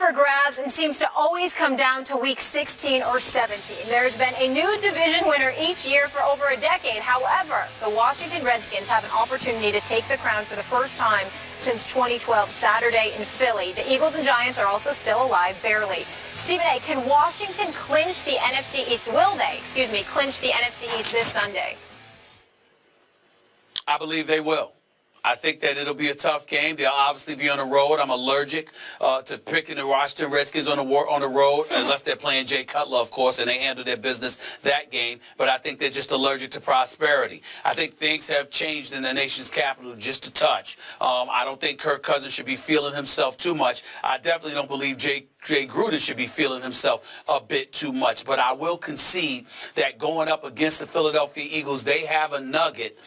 for grabs and seems to always come down to week 16 or 17. There's been a new division winner each year for over a decade. However, the Washington Redskins have an opportunity to take the crown for the first time since 2012 Saturday in Philly. The Eagles and Giants are also still alive, barely. Stephen A., can Washington clinch the NFC East? Will they, clinch the NFC East this Sunday? I believe they will. I think that it'll be a tough game. They'll obviously be on the road. I'm allergic to picking the Washington Redskins on the road, unless they're playing Jay Cutler, of course, and they handle their business that game. But I think they're just allergic to prosperity. I think things have changed in the nation's capital just a touch. I don't think Kirk Cousins should be feeling himself too much. I definitely don't believe Jay Gruden should be feeling himself a bit too much. But I will concede that going up against the Philadelphia Eagles, they have a nugget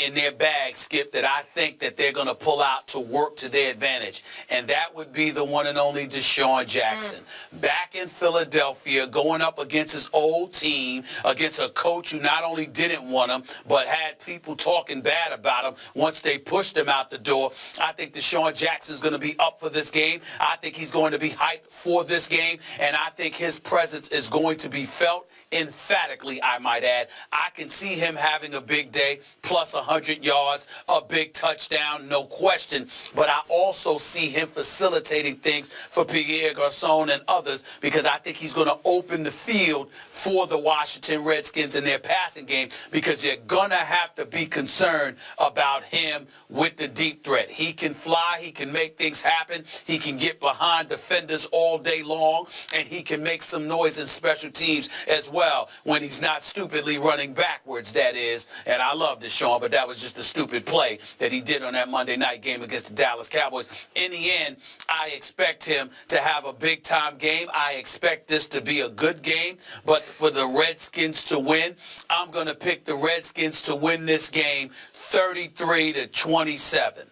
in their bag, Skip, that I think that they're going to pull out to work to their advantage. And that would be the one and only Deshaun Jackson. Back in Philadelphia, going up against his old team, against a coach who not only didn't want him, but had people talking bad about him once they pushed him out the door. I think Deshaun Jackson's going to be up for this game. I think he's going to be hyped for this game. And I think his presence is going to be felt emphatically, I might add. I can see him having a big day, plus 100 yards, a big touchdown, no question. But I also see him facilitating things for Pierre Garçon and others, because I think he's going to open the field for the Washington Redskins in their passing game, because they're going to have to be concerned about him with the deep threat. He can fly. He can make things happen. He can get behind defenders all day long, and he can make some noise in special teams as well, when he's not stupidly running backwards, that is. And I love Deshaun, but that was just a stupid play that he did on that Monday night game against the Dallas Cowboys. In the end, I expect him to have a big-time game. I expect this to be a good game, but for the Redskins to win, I'm going to pick the Redskins to win this game 33-27.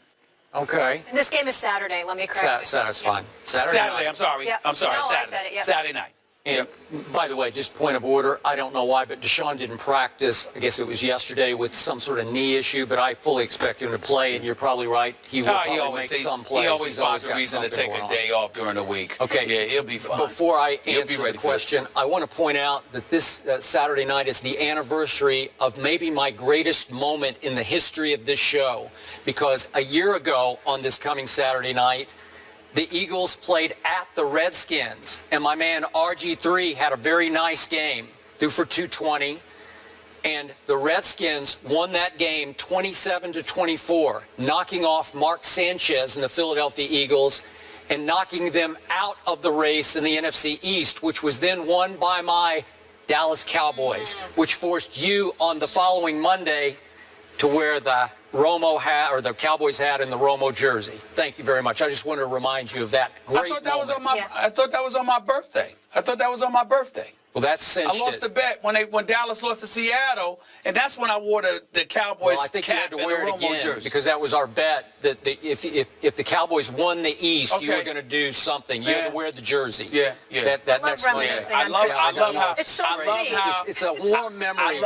Okay. And this game is Saturday. Let me correct you. Saturday's fine. Saturday, I'm sorry. Yep. I'm sorry. No, Saturday. I said it, yep. Saturday night. And by the way, just point of order, I don't know why, but Deshaun didn't practice. I guess it was yesterday with some sort of knee issue, but I fully expect him to play, and you're probably right. He will probably make some plays. He always finds a reason to take a day off during the week. Okay. Yeah, he'll be fine. Before I answer the question, I want to point out that this Saturday night is the anniversary of maybe my greatest moment in the history of this show, because a year ago on this coming Saturday night, the Eagles played at the Redskins, and my man RG3 had a very nice game, threw for 220, and the Redskins won that game 27-24, knocking off Mark Sanchez and the Philadelphia Eagles and knocking them out of the race in the NFC East, which was then won by my Dallas Cowboys, which forced you on the following Monday to wear the Romo hat, or the Cowboys hat, in the Romo jersey. Thank you very much. I just wanted to remind you of that great moment. I thought that was on my birthday. Well, that's cinched. I lost the bet when Dallas lost to Seattle, and that's when I wore the Cowboys I think cap you had to wear and the it Romo again, jersey. because that was our bet that if the Cowboys won the East, you were going to do something. You had to wear the jersey. I love reminiscing. I love how it's so sweet. It's a warm memory.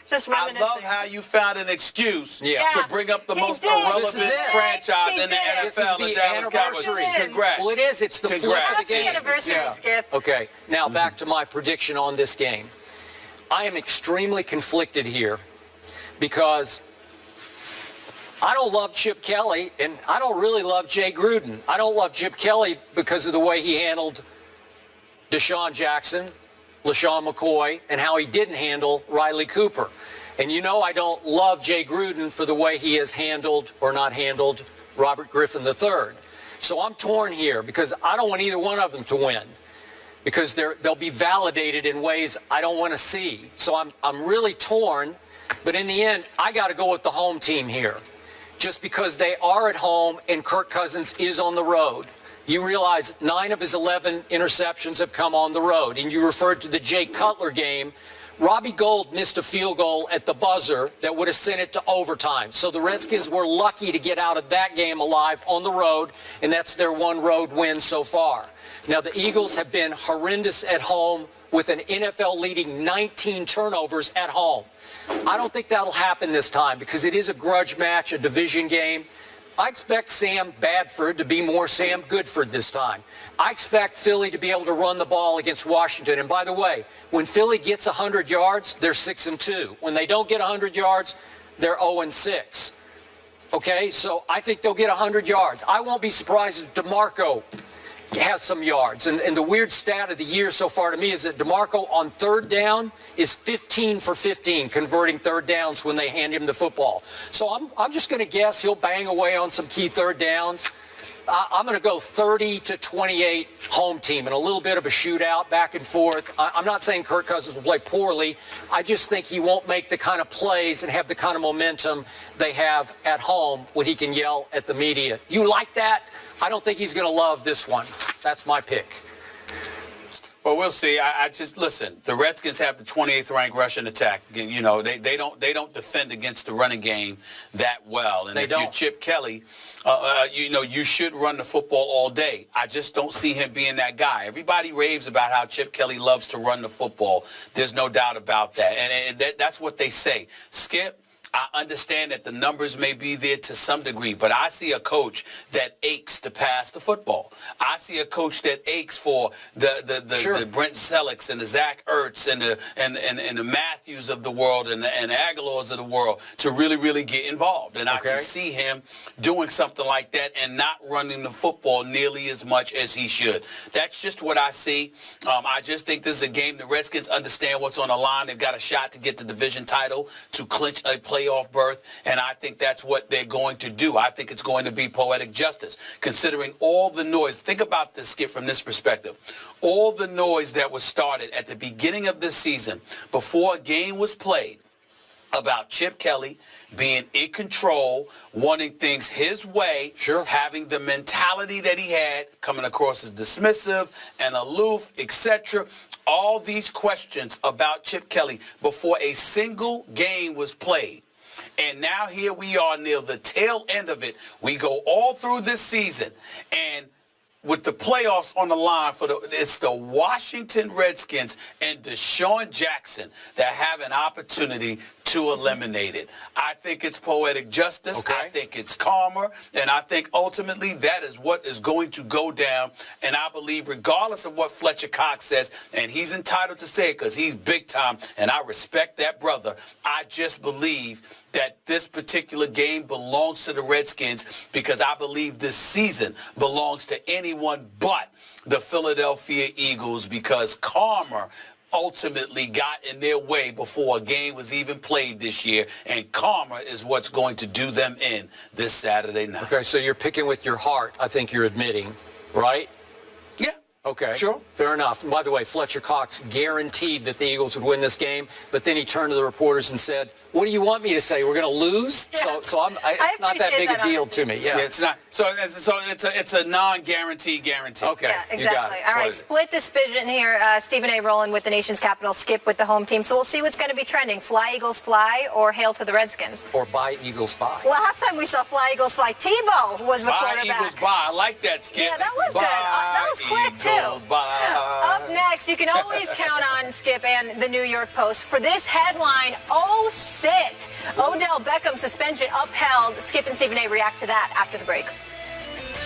Just I reminiscing. love how you found an excuse to bring up the most did. irrelevant This is it. franchise in the This is NFL, the the Dallas Cowboys. anniversary. Congrats. Well, it is. It's the flip of the Happy game. anniversary, Skip. Okay, now back to my prediction on this game. I am extremely conflicted here because I don't love Chip Kelly, and I don't really love Jay Gruden. I don't love Chip Kelly because of the way he handled Deshaun Jackson, LaShawn McCoy, and how he didn't handle Riley Cooper. And you know I don't love Jay Gruden for the way he has handled or not handled Robert Griffin III. So I'm torn here because I don't want either one of them to win, because they'll be validated in ways I don't want to see. So I'm really torn, but in the end, I got to go with the home team here, just because they are at home and Kirk Cousins is on the road. You realize 9 of his 11 interceptions have come on the road, and you referred to the Jay Cutler game. Robbie Gould missed a field goal at the buzzer that would have sent it to overtime. So the Redskins were lucky to get out of that game alive on the road, and that's their one road win so far. Now, the Eagles have been horrendous at home with an NFL-leading 19 turnovers at home. I don't think that'll happen this time because it is a grudge match, a division game. I expect Sam Badford to be more Sam Goodford this time. I expect Philly to be able to run the ball against Washington. And by the way, when Philly gets 100 yards, they're 6-2. When they don't get 100 yards, they're 0-6. Okay, so I think they'll get 100 yards. I won't be surprised if DeMarco has some yards. And the weird stat of the year so far to me is that DeMarco on third down is 15 for 15, converting third downs when they hand him the football. So I'm just going to guess he'll bang away on some key third downs. I'm going to go 30-28 home team and a little bit of a shootout back and forth. I'm not saying Kirk Cousins will play poorly. I just think he won't make the kind of plays and have the kind of momentum they have at home when he can yell at the media. You like that? I don't think he's going to love this one. That's my pick. Well, we'll see. I just listen. The Redskins have the 28th ranked rushing attack. You know, they don't defend against the running game that well. And if you Chip Kelly, you know, you should run the football all day. I just don't see him being that guy. Everybody raves about how Chip Kelly loves to run the football. There's no doubt about that. And that's what they say. Skip, I understand that the numbers may be there to some degree, but I see a coach that aches to pass the football. I see a coach that aches for the Brent Sellecks and the Zach Ertz and the Matthews of the world and the Aguilars of the world to really get involved. And I can see him doing something like that and not running the football nearly as much as he should. That's just what I see. I just think this is a game the Redskins understand what's on the line. They've got a shot to get the division title, to clinch a playoff berth, and I think that's what they're going to do. I think it's going to be poetic justice, considering all the noise. Think about this, Skip, from this perspective. All the noise that was started at the beginning of this season, before a game was played, about Chip Kelly being in control, wanting things his way, having the mentality that he had, coming across as dismissive and aloof, etc. All these questions about Chip Kelly before a single game was played. And now here we are near the tail end of it. We go all through this season, and with the playoffs on the line, it's the Washington Redskins and Deshaun Jackson that have an opportunity to eliminate it. I think it's poetic justice. I think it's karma. And I think ultimately that is what is going to go down. And I believe regardless of what Fletcher Cox says, and he's entitled to say it because he's big time, and I respect that brother, I just believe that this particular game belongs to the Redskins because I believe this season belongs to anyone but the Philadelphia Eagles because karma ultimately got in their way before a game was even played this year, and karma is what's going to do them in this Saturday night. Okay, so you're picking with your heart, I think you're admitting, right? Yeah. Okay. Sure. Fair enough. And by the way, Fletcher Cox guaranteed that the Eagles would win this game, but then he turned to the reporters and said, "What do you want me to say? We're going to lose?" Yeah. So it's not that big a deal to me. Yeah. It's not. So it's a non-guarantee guarantee. Okay. Yeah, exactly. All right, split decision here. Stephen A. Rolling with the nation's capital, Skip with the home team. So we'll see what's going to be trending. Fly, Eagles, fly, or hail to the Redskins. Or buy, Eagles, buy. Last time we saw fly, Eagles, fly, Tebow was the quarterback. Eagles, buy. I like that, Skip. Yeah, that was good. That was quick, too. Up next, you can always count on Skip and the New York Post for this headline, "Oh, sit." Odell Beckham suspension upheld. Skip and Stephen A. react to that after the break.